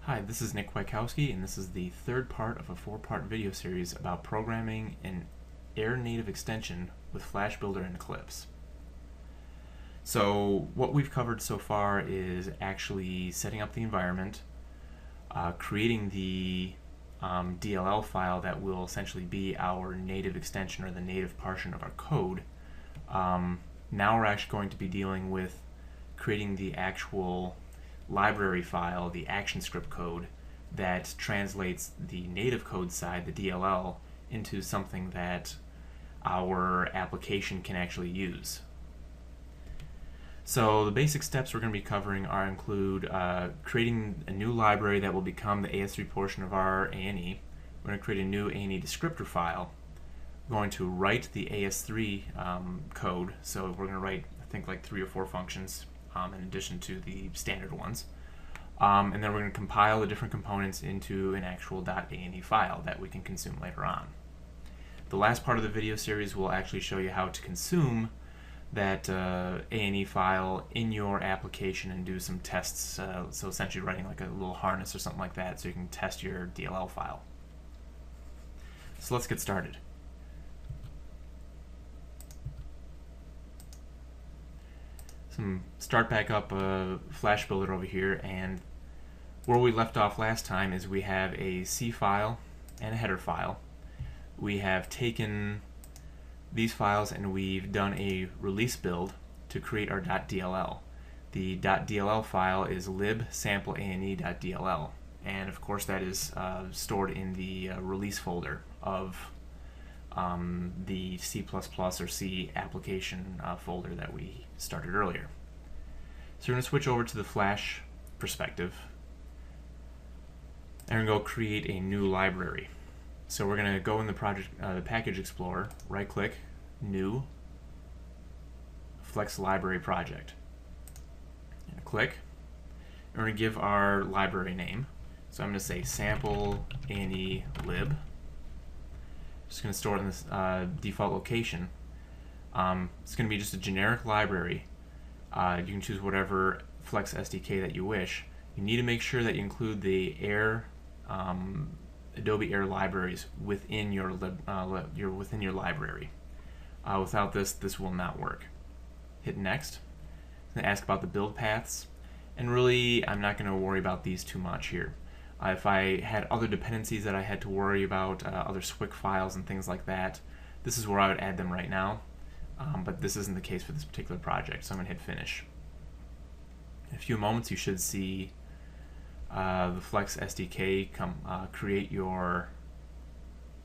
Hi, this is Nick Wykowski, and this is the third part of a four-part video series about programming an air-native extension with Flash Builder and Eclipse. So what we've covered so far is actually setting up the environment, creating the DLL file that will essentially be our native extension or the native portion of our code. Now we're actually going to be dealing with creating the actual library file, the ActionScript code, that translates the native code side, the DLL, into something that our application can actually use. So the basic steps we're going to be covering include creating a new library that will become the AS3 portion of our A&E. We're going to create a new A&E descriptor file. We're going to write the AS3 code, so we're going to write, I think, like 3 or 4 functions in addition to the standard ones. And then we're going to compile the different components into an actual .ANE file that we can consume later on. The last part of the video series will actually show you how to consume that ANE file in your application and do some tests, so essentially writing like a little harness or something like that so you can test your DLL file. So let's get started. Start back up Flash Builder over here, and where we left off last time is we have a C file and a header file. We have taken these files and we've done a release build to create our .dll. The .dll file is lib_sample_ane.dll, and of course that is stored in the release folder of the C++ or C application folder that we started earlier. So we're going to switch over to the Flash perspective and we're going to go create a new library. So we're going to go in the Package Explorer, right click, New, Flex Library Project. And click. And we're going to give our library name. So I'm going to say sample ane lib. Just going to store it in this default location. It's going to be just a generic library. You can choose whatever Flex SDK that you wish. You need to make sure that you include the Adobe Air libraries within your library. Without this will not work. Hit next. It's going to ask about the build paths, and really I'm not going to worry about these too much here. If I had other dependencies that I had to worry about, other SWIC files and things like that, this is where I would add them right now. But this isn't the case for this particular project, so I'm going to hit finish. In a few moments you should see the Flex SDK create your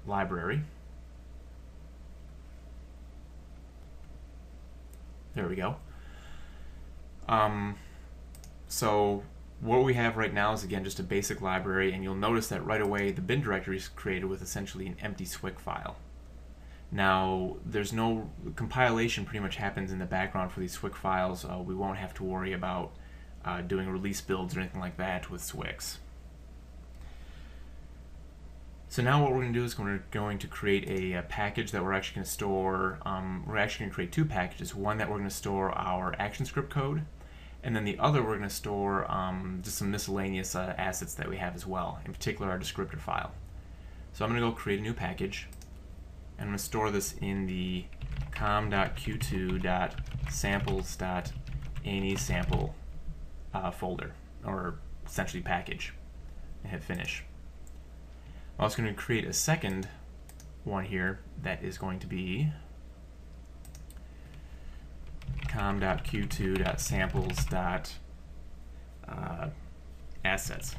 library. There we go. So what we have right now is, again, just a basic library, and you'll notice that right away the bin directory is created with essentially an empty SWIC file. Now, there's no compilation pretty much happens in the background for these SWIC files. We won't have to worry about doing release builds or anything like that with SWICs. So now what we're going to do is we're going to create a package that we're actually going to store. We're actually going to create 2 packages. One that we're going to store our ActionScript code, and then the other we're going to store just some miscellaneous assets that we have as well, in particular our descriptor file. So I'm going to go create a new package. I'm going to store this in the com.q2.samples.anesample folder, or essentially package, and hit finish. I'm also going to create a second one here that is going to be com.q2.samples.assets.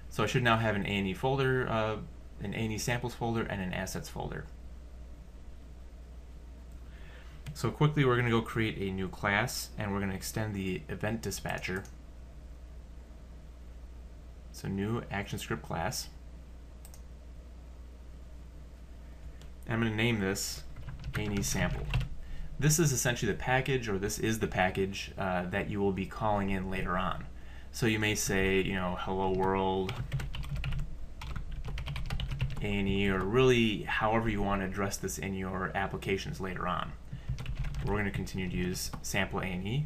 So I should now have an A&E folder, an A&E samples folder, and an assets folder. So quickly we're going to go create a new class, and we're going to extend the event dispatcher. So new ActionScript class. And I'm going to name this A&E sample. This is essentially the package, or this is the package that you will be calling in later on. So you may say, hello world A&E, or really however you want to address this in your applications later on. We're going to continue to use sample A&E,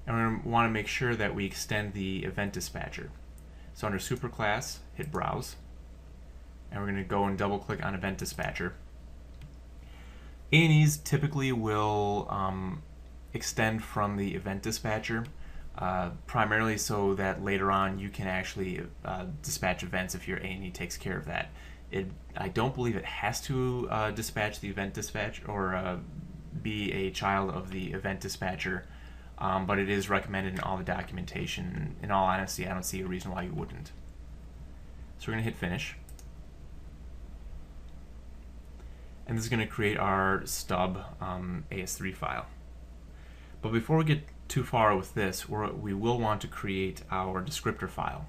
and we're going to want to make sure that we extend the event dispatcher. So under superclass, hit browse, and we're going to go and double click on event dispatcher. A&Es typically will extend from the event dispatcher, primarily so that later on you can actually dispatch events if your A&E takes care of that. I don't believe it has to dispatch the event dispatch or be a child of the event dispatcher, but it is recommended in all the documentation. In all honesty, I don't see a reason why you wouldn't. So we're going to hit finish. And this is going to create our stub AS3 file. But before we get too far with this, we will want to create our descriptor file.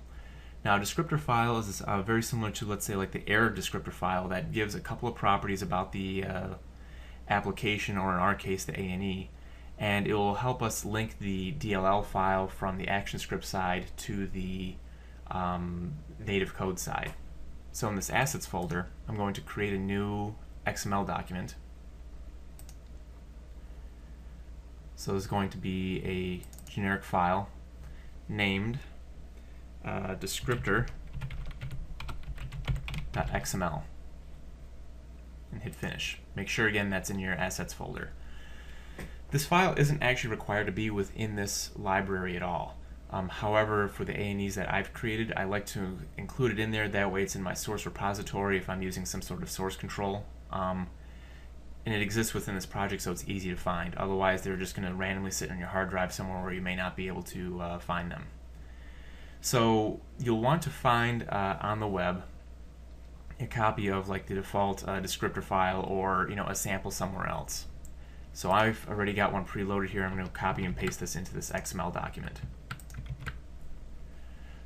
Now, a descriptor file is very similar to, let's say, like the error descriptor file that gives a couple of properties about the application, or in our case, the A&E, and it will help us link the DLL file from the ActionScript side to the native code side. So in this assets folder, I'm going to create a new XML document. So it's going to be a generic file named descriptor.xml, and hit finish. Make sure again that's in your assets folder. This file isn't actually required to be within this library at all. However, for the A&Es that I've created, I like to include it in there. That way it's in my source repository if I'm using some sort of source control. And it exists within this project, so it's easy to find. Otherwise, they're just going to randomly sit on your hard drive somewhere where you may not be able to find them. So you'll want to find on the web a copy of like the default descriptor file, or a sample somewhere else. So I've already got one preloaded here. I'm going to copy and paste this into this XML document.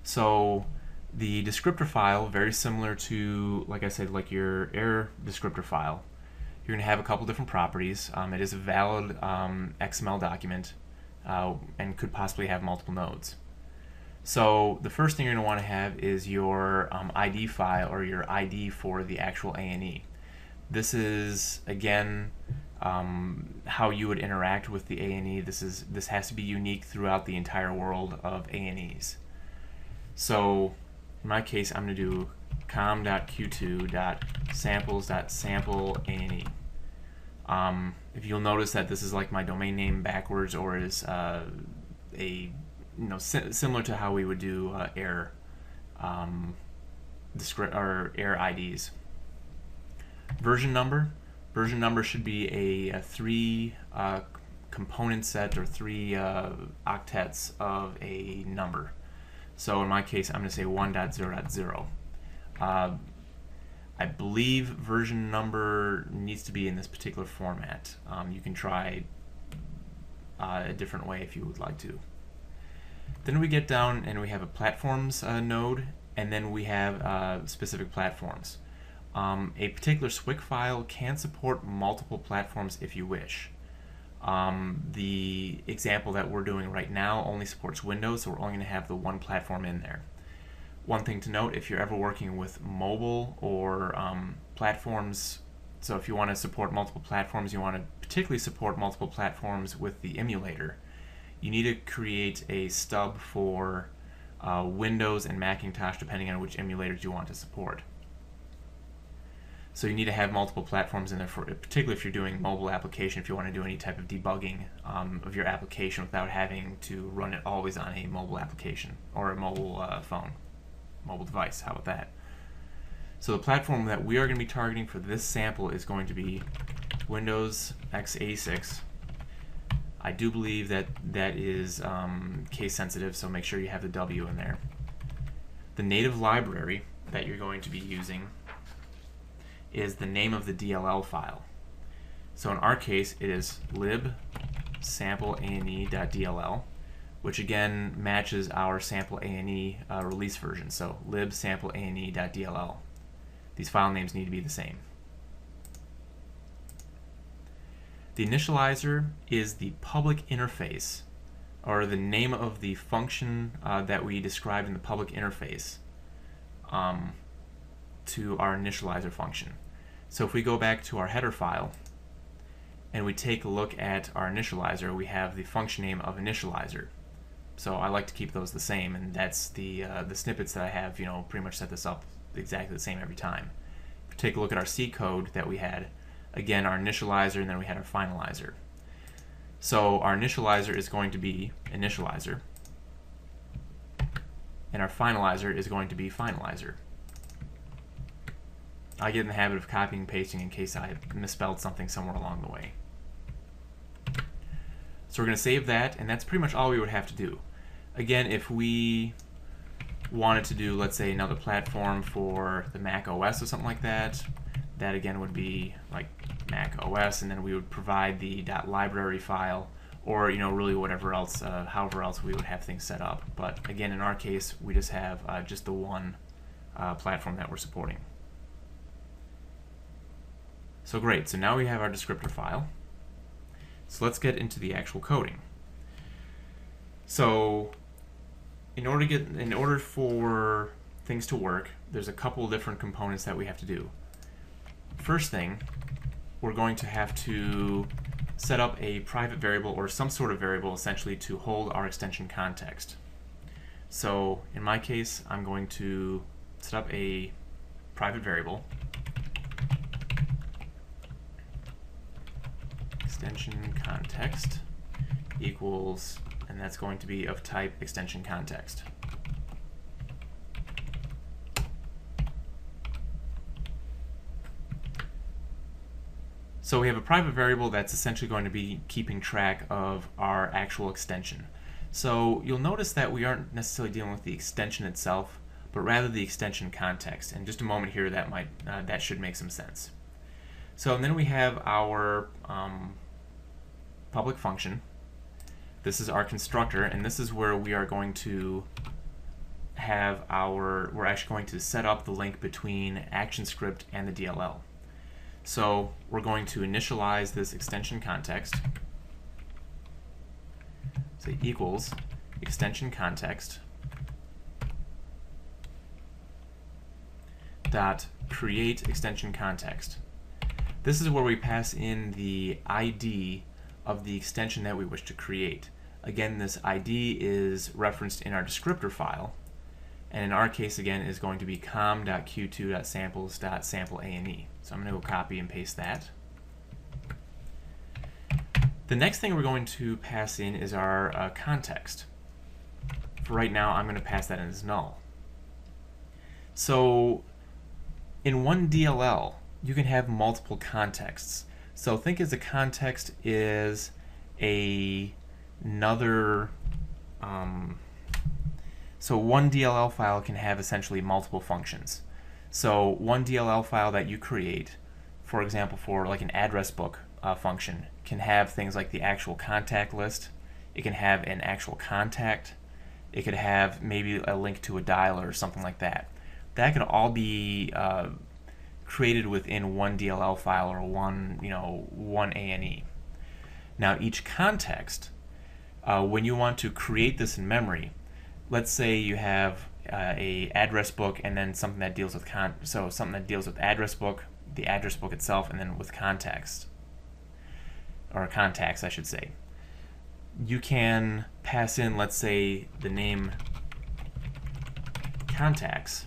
So the descriptor file, very similar to, like I said, like your error descriptor file. You're going to have a couple different properties. It is a valid XML document and could possibly have multiple nodes. So the first thing you're going to want to have is your ID file, or your ID for the actual A&E. This is, again, how you would interact with the A&E. This has to be unique throughout the entire world of A&Es. So in my case, I'm going to do com.q2.samples.sample A&E. If you'll notice that this is like my domain name backwards, or is similar to how we would do error IDs. Version number should be a 3 component set, or 3 octets of a number. So in my case, I'm going to say 1.0.0. I believe version number needs to be in this particular format. You can try a different way if you would like to. Then we get down and we have a platforms node, and then we have specific platforms. A particular SWIC file can support multiple platforms if you wish. The example that we're doing right now only supports Windows, so we're only going to have the one platform in there. One thing to note, if you're ever working with mobile or platforms, so if you want to support multiple platforms, you want to particularly support multiple platforms with the emulator, you need to create a stub for Windows and Macintosh, depending on which emulators you want to support. So you need to have multiple platforms in there, particularly if you're doing mobile application, if you want to do any type of debugging of your application without having to run it always on a mobile application or a mobile mobile device. How about that? So the platform that we are going to be targeting for this sample is going to be Windows x86. I do believe that is case sensitive, so make sure you have the W in there. The native library that you're going to be using is the name of the DLL file. So in our case, it is lib_sample_ane.dll, which again matches our sample A&E release version. So lib_sample_ane.dll. These file names need to be the same. The initializer is the public interface, or the name of the function that we described in the public interface to our initializer function. So if we go back to our header file and we take a look at our initializer, we have the function name of initializer. So I like to keep those the same, and that's the snippets that I have, pretty much set this up exactly the same every time. If we take a look at our C code that we had, again, our initializer, and then we had our finalizer. So our initializer is going to be initializer, and our finalizer is going to be finalizer. I get in the habit of copying and pasting in case I misspelled something somewhere along the way. So we're going to save that, and that's pretty much all we would have to do. Again, if we wanted to do, let's say, another platform for the Mac OS or something like that, that again would be like Mac OS, and then we would provide the .library file, or really whatever else, however else we would have things set up. But again, in our case, we just have just the one platform that we're supporting. So great, so now we have our descriptor file. So let's get into the actual coding. So in order for things to work, there's a couple different components that we have to do. First thing, we're going to have to set up a private variable or some sort of variable essentially to hold our extension context. So in my case, I'm going to set up a private variable, extension context equals, and that's going to be of type extension context. So we have a private variable that's essentially going to be keeping track of our actual extension. So you'll notice that we aren't necessarily dealing with the extension itself, but rather the extension context. In just a moment here, that should make some sense. So and then we have our public function. This is our constructor, and this is where we are going to have we're actually going to set up the link between ActionScript and the DLL. So we're going to initialize this extension context, so equals extension context dot create extension context. This is where we pass in the ID of the extension that we wish to create. Again, this ID is referenced in our descriptor file, and in our case, again, is going to be com.q2.samples.sampleane. So I'm going to go copy and paste that. The next thing we're going to pass in is our context. For right now, I'm going to pass that in as null. So in one DLL, you can have multiple contexts. So think as a context is another, so one DLL file can have essentially multiple functions. So one DLL file that you create, for example, for like an address book function, can have things like the actual contact list. It can have an actual contact. It could have maybe a link to a dialer or something like that. That could all be created within one DLL file or one ANE. Now each context, when you want to create this in memory, let's say you have a address book and then something that deals with something that deals with address book, the address book itself, and then with context, or contacts I should say. You can pass in, let's say, the name contacts,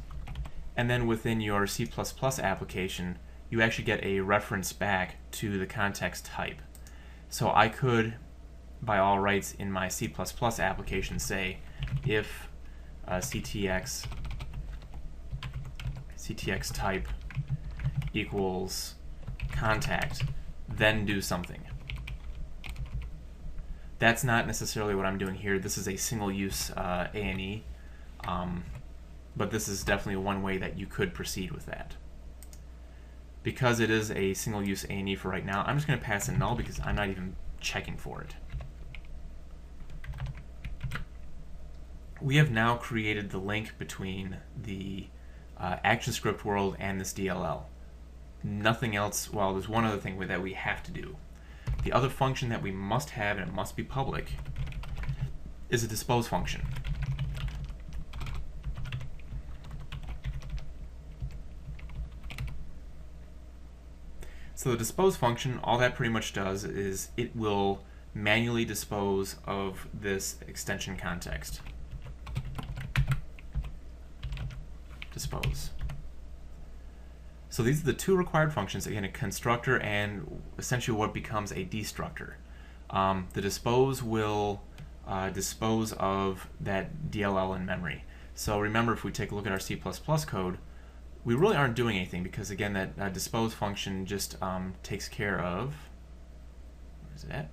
and then within your C++ application, you actually get a reference back to the context type. So I could, by all rights, in my C++ application say if ctx type equals contact, then do something. That's not necessarily what I'm doing here. This is a single-use ANE, but this is definitely one way that you could proceed with that. Because it is a single-use ANE for right now, I'm just going to pass in null because I'm not even checking for it. We have now created the link between the ActionScript world and this DLL. Nothing else. Well, there's one other thing that we have to do. The other function that we must have, and it must be public, is a dispose function. So the dispose function, all that pretty much does is it will manually dispose of this extension context. Dispose. So these are the two required functions, again, a constructor and essentially what becomes a destructor. The dispose will dispose of that DLL in memory. So remember, if we take a look at our C++ code, we really aren't doing anything because, again, that dispose function just takes care of, where is it at?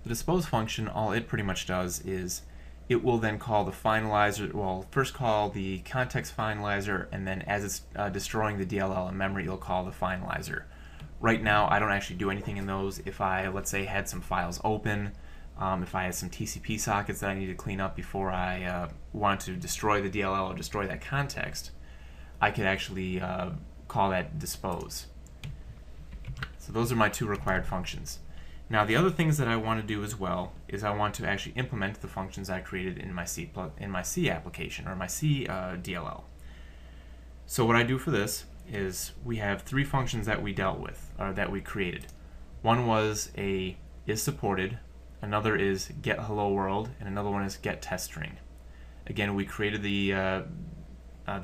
The dispose function, all it pretty much does is it will then call the finalizer, well, first call the context finalizer, and then as it's destroying the DLL in memory, it'll call the finalizer. Right now, I don't actually do anything in those. If I, let's say, had some files open, if I had some TCP sockets that I need to clean up before I want to destroy the DLL or destroy that context, I could actually call that dispose. So those are my two required functions. Now the other things that I want to do as well is I want to actually implement the functions I created in my C application or my C DLL. So what I do for this is we have three functions that we dealt with, or that we created. One was a is supported, another is get hello world, and another one is get test string. Again, we created the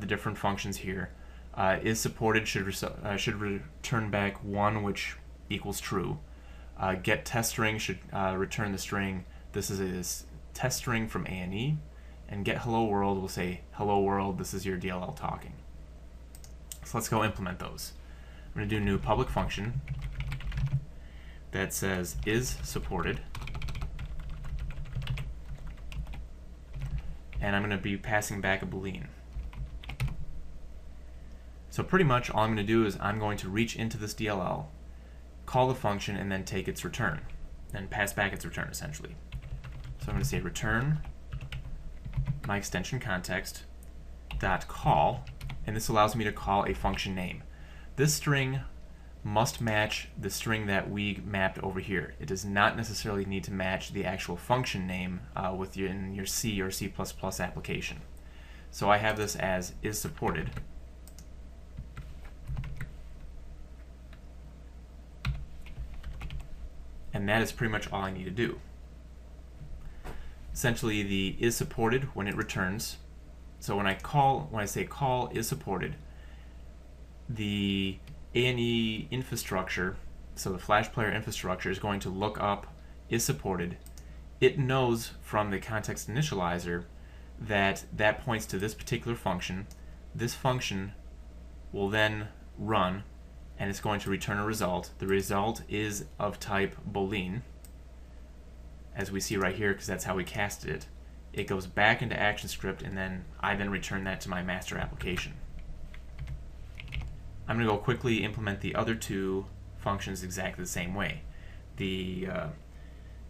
different functions here. Is supported should return back 1, which equals true. Get test string should return the string. This is a test string from A&E, and get hello world will say hello world, this is your DLL talking. So let's go implement those. I'm going to do new public function that says is supported, and I'm going to be passing back a boolean. So pretty much all I'm going to do is I'm going to reach into this DLL, call the function, and then take its return, and pass back its return essentially. So I'm going to say return my extension context dot call, and this allows me to call a function name. This string must match the string that we mapped over here. It does not necessarily need to match the actual function name in your C or C++ application. So I have this as is supported. And that is pretty much all I need to do. Essentially, the is supported when it returns. So when I say call is supported, the A&E infrastructure, so the Flash player infrastructure, is going to look up is supported. It knows from the context initializer that that points to this particular function. This function will then run, and it's going to return a result. The result is of type boolean, as we see right here, because that's how we casted it. It goes back into ActionScript, and then I then return that to my master application. I'm going to go quickly implement the other two functions exactly the same way. The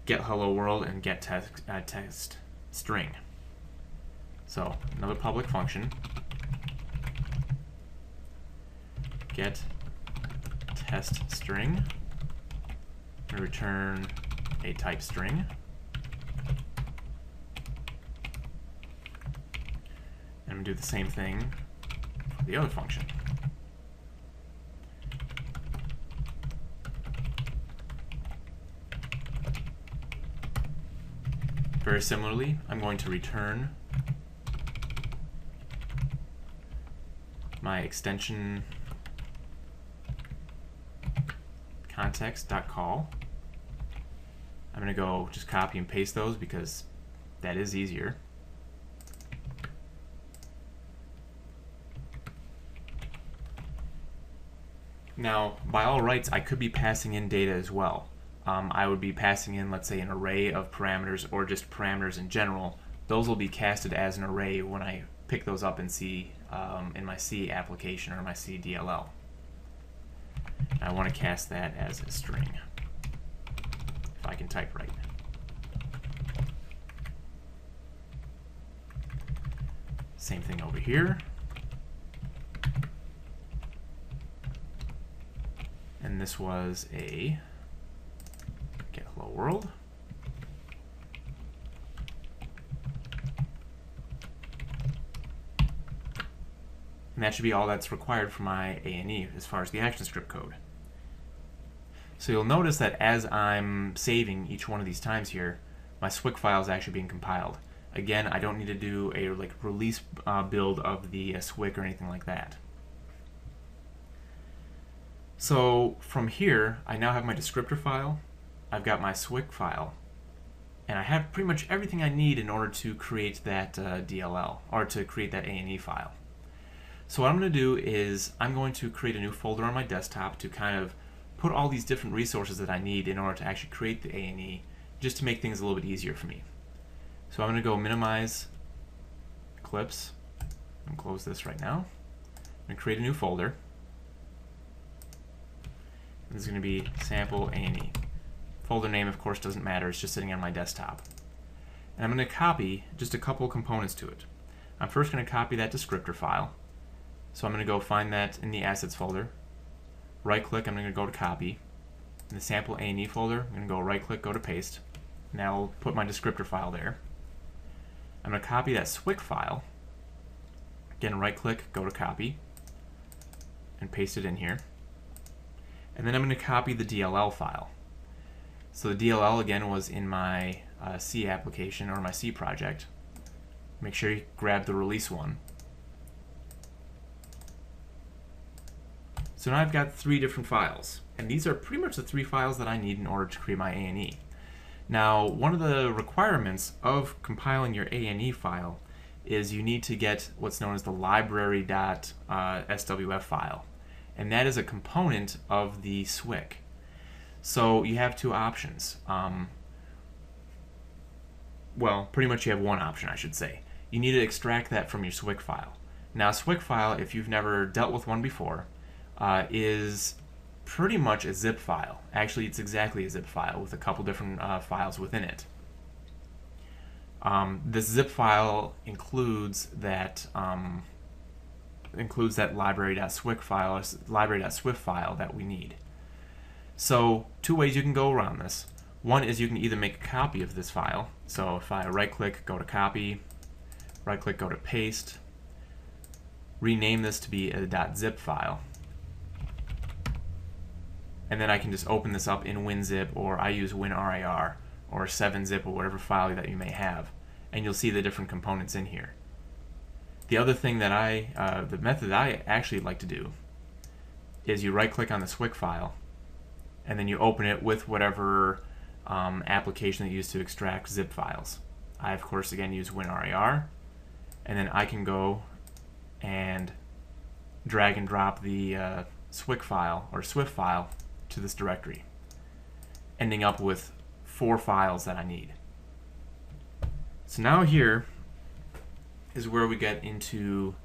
get hello world and get text string. So another public function, get test string, and return a type string. And I'm going to do the same thing for the other function. Very similarly, I'm going to return my extension context.call. I'm going to go just copy and paste those because that is easier. Now, by all rights, I could be passing in data as well. I would be passing in, let's say, an array of parameters or just parameters in general. Those will be casted as an array when I pick those up in C, in my C application or my C DLL. I want to cast that as a string, if I can type right. Same thing over here. And this was a get hello world. And that should be all that's required for my A&E as far as the ActionScript code. So you'll notice that as I'm saving each one of these times here, my SWIC file is actually being compiled. Again, I don't need to do a release build of the SWIC or anything like that. So from here, I now have my descriptor file, I've got my SWIC file, and I have pretty much everything I need in order to create that DLL, or to create that A&E file. So what I'm going to do is I'm going to create a new folder on my desktop to kind of put all these different resources that I need in order to actually create the A&E, just to make things a little bit easier for me. So I'm going to go minimize Eclipse and close this right now. I'm going to create a new folder. This is going to be sample A&E. Folder name, of course, doesn't matter. It's just sitting on my desktop. And I'm going to copy just a couple components to it. I'm first going to copy that descriptor file. So I'm going to go find that in the assets folder. Right-click, I'm going to go to copy. In the sample A&E folder, I'm going to go right-click, go to paste. And I'll put my descriptor file there. I'm going to copy that SWIC file. Again, right-click, go to copy, and paste it in here. And then I'm going to copy the DLL file. So the DLL, again, was in my C application, or my C project. Make sure you grab the release one. So now I've got 3 different files, and these are pretty much the 3 files that I need in order to create my A&E. Now, one of the requirements of compiling your A&E file is you need to get what's known as the library.swf file, and that is a component of the SWIC. So you have 2 options. Well, pretty much you have 1 option, I should say. You need to extract that from your SWIC file. Now, a SWIC file, if you've never dealt with one before, is pretty much a zip file. Actually, it's exactly a zip file with a couple different files within it. This zip file includes that library.swf file that we need. So 2 ways you can go around this. One is you can either make a copy of this file. So if I right-click, go to copy, right-click, go to paste, rename this to be a .zip file. And then I can just open this up in WinZip, or I use WinRAR, or 7-zip, or whatever file that you may have. And you'll see the different components in here. The other thing that the method that I actually like to do is you right-click on the SWIC file, and then you open it with whatever application that you use to extract zip files. I, of course, again use WinRAR, and then I can go and drag and drop the SWIC file, or SWF file, to this directory, ending up with 4 files that I need. So now here is where we get into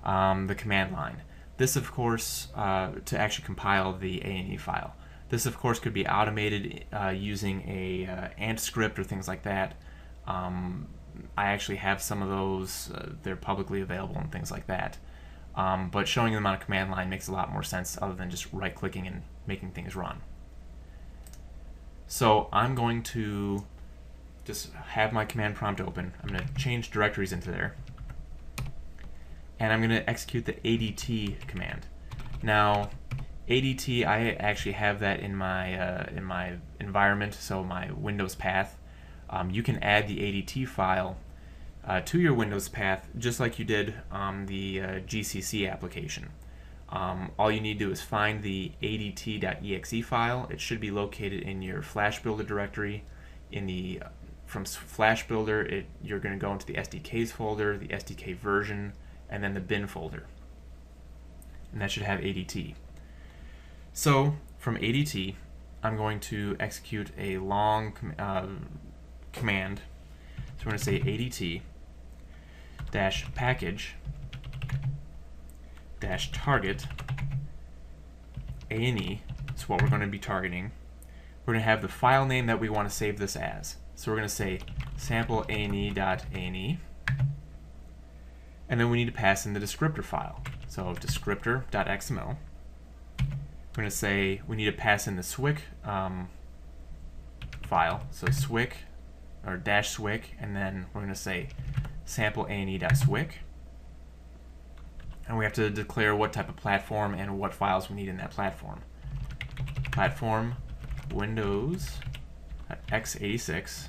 the command line. This, of course, to actually compile the A&E file. This, of course, could be automated using a ActionScript or things like that. I actually have some of those. They're publicly available and things like that. But showing them on a command line makes a lot more sense other than just right-clicking and making things run. So I'm going to just have my command prompt open. I'm going to change directories into there. And I'm going to execute the ADT command. Now, ADT, I actually have that in my environment, so my Windows path. You can add the ADT file to your Windows path, just like you did on the GCC application. All you need to do is find the adt.exe file. It should be located in your Flash Builder directory. From Flash Builder, you're going to go into the SDKs folder, the SDK version, and then the bin folder. And that should have ADT. So from ADT, I'm going to execute a long command. So we're going to say ADT -package -target A&E. That's what we're going to be targeting. We're going to have the file name that we want to save this as. So we're going to say sample A&E.A&E. And then we need to pass in the descriptor file. So descriptor.xml. We're going to say we need to pass in the SWIC file. So SWIC or -SWIC, and then we're going to say sample A&E.SWIC. and we have to declare what type of platform and what files we need in that platform. Platform Windows x86,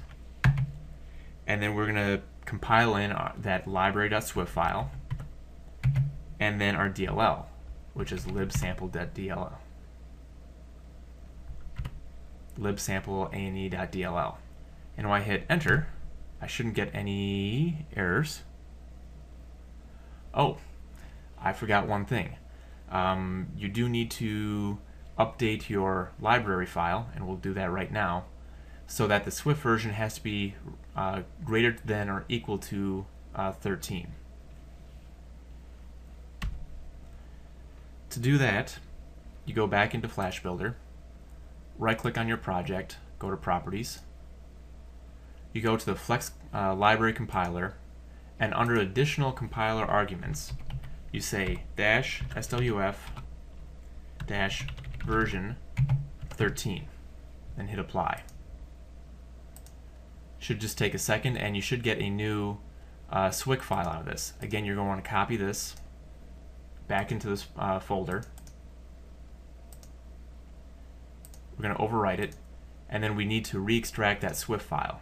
and then we're going to compile in that library.swift file, and then our DLL, which is libsample.dll. libsample.ane.dll. And when I hit enter, I shouldn't get any errors. Oh, I forgot one thing. You do need to update your library file, and we'll do that right now, so that the Swift version has to be greater than or equal to 13. To do that, you go back into Flash Builder, right-click on your project, go to Properties, you go to the Flex Library Compiler, and under Additional Compiler Arguments, you say -swf -version 13, then hit Apply. Should just take a second, and you should get a new SWIC file out of this. Again, you're going to want to copy this back into this folder. We're going to overwrite it, and then we need to re-extract that SWIFT file.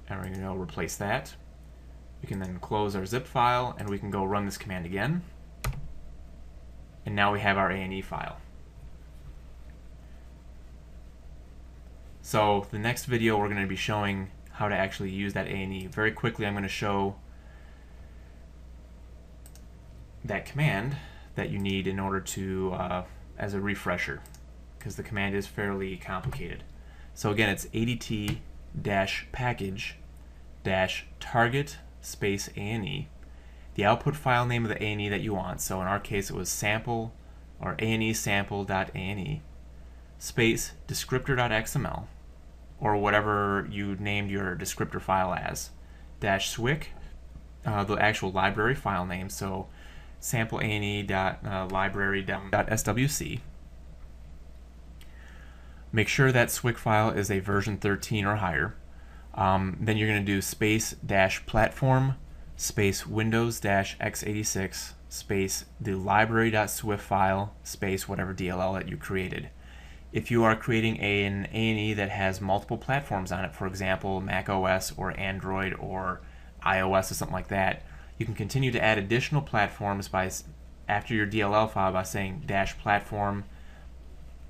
And we're going to go replace that. We can then close our zip file, and we can go run this command again. And now we have our ANE file. So the next video we're going to be showing how to actually use that ANE. Very quickly I'm going to show that command that you need in order to, as a refresher, because the command is fairly complicated. So again, it's adt-package-target space ANE, the output file name of the ANE that you want. So in our case it was sample or ANE-sample.ane space descriptor.xml, or whatever you named your descriptor file as, -swic, the actual library file name, so sample ane.library.swc. Make sure that SWIC file is a version 13 or higher. Then you're going to do space-platform space Windows-x86 space the library.swift file space whatever DLL that you created. If you are creating an ANE that has multiple platforms on it, for example Mac OS or Android or iOS or something like that, you can continue to add additional platforms by, after your DLL file, by saying -platform,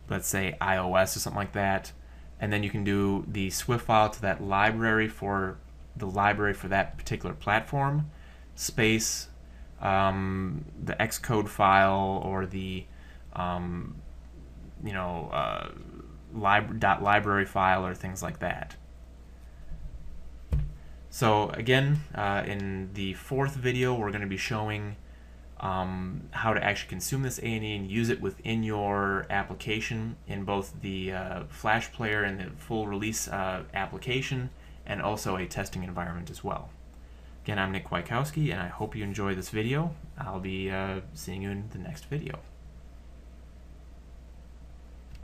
let's say iOS or something like that, and then you can do the Swift file to that library for the library for that particular platform, space the Xcode file or the library file or things like that. So again, in the fourth video we're going to be showing how to actually consume this ANE and use it within your application in both the Flash player and the full release application, and also a testing environment as well. Again, I'm Nick Kwiatkowski, and I hope you enjoy this video. I'll be seeing you in the next video.